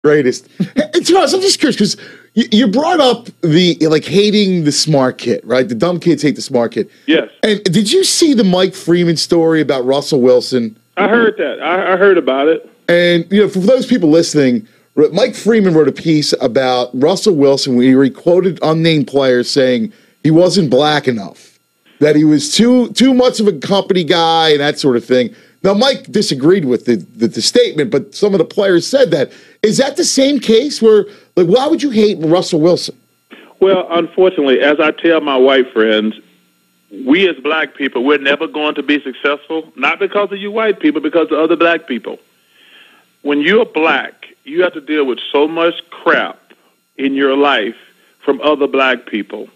Greatest. Hey, Charles, I'm just curious because you brought up the hating the smart kid, right? The dumb kids hate the smart kid. Yes. And did you see the Mike Freeman story about Russell Wilson? I heard that. I heard about it. And for those people listening, Mike Freeman wrote a piece about Russell Wilson where he quoted unnamed players saying he wasn't black enough, that he was too much of a company guy and that sort of thing. Now, Mike disagreed with the statement, but some of the players said that. Is that the same case where, why would you hate Russell Wilson? Well, unfortunately, as I tell my white friends, we as black people, we're never going to be successful, not because of you white people, because of other black people. When you're black, you have to deal with so much crap in your life from other black people.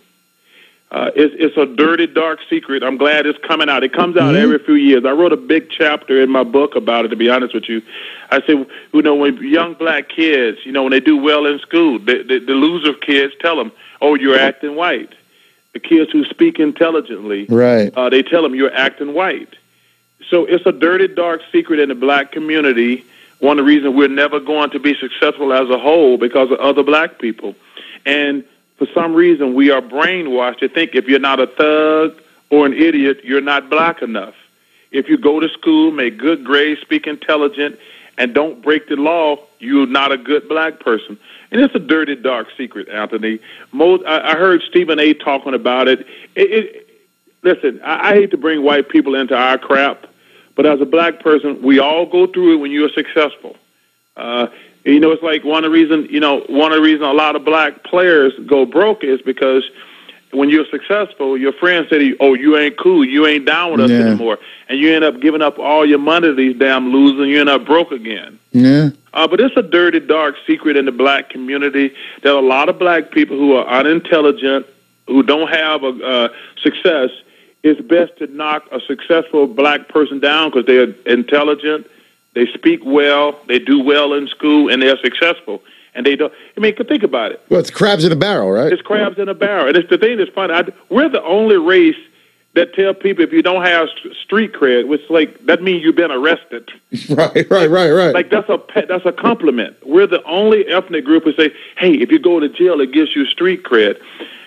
It's a dirty, dark secret. I'm glad it's coming out. It comes out every few years. I wrote a big chapter in my book about it, to be honest with you. I said, when young black kids, when they do well in school, the loser kids tell them, oh, you're acting white. The kids who speak intelligently, right? They tell them you're acting white. So it's a dirty, dark secret in the black community. One of the reasons we're never going to be successful as a whole because of other black people. And for some reason, we are brainwashed to think if you're not a thug or an idiot, you're not black enough. If you go to school, make good grades, speak intelligent, and don't break the law, you're not a good black person. And it's a dirty, dark secret, Anthony. I heard Stephen A. talking about it. Listen, I hate to bring white people into our crap, but as a black person, we all go through it when you're successful. It's like one of the reasons a lot of black players go broke is because when you're successful, your friends say to you, oh, you ain't cool, you ain't down with us anymore. And you end up giving up all your money to these damn losers, and you end up broke again. Yeah. But it's a dirty, dark secret in the black community that a lot of black people who are unintelligent, who don't have a success, it's best to knock a successful black person down because they're intelligent, they speak well, they do well in school, and they're successful. And they don't. Think about it. Well, it's crabs in a barrel, right? It's crabs in a barrel. And it's the thing that's funny. We're the only race that tell people if you don't have street cred, which that means you've been arrested. Right. Like that's a compliment. We're the only ethnic group who say, hey, if you go to jail, it gives you street cred.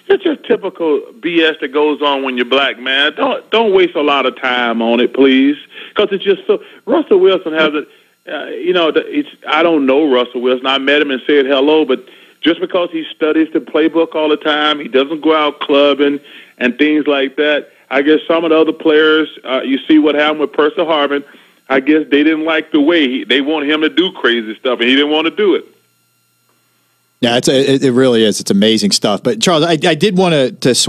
It's just typical BS that goes on when you're black, man. Don't waste a lot of time on it, please, because it's just so. Russell Wilson has it. I don't know Russell Wilson. I met him and said hello, but just because he studies the playbook all the time, he doesn't go out clubbing and things like that. I guess some of the other players, you see what happened with Percy Harvin. I guess they didn't like the way they want him to do crazy stuff, and he didn't want to do it. Yeah, it really is. It's amazing stuff. But Charles, I did want to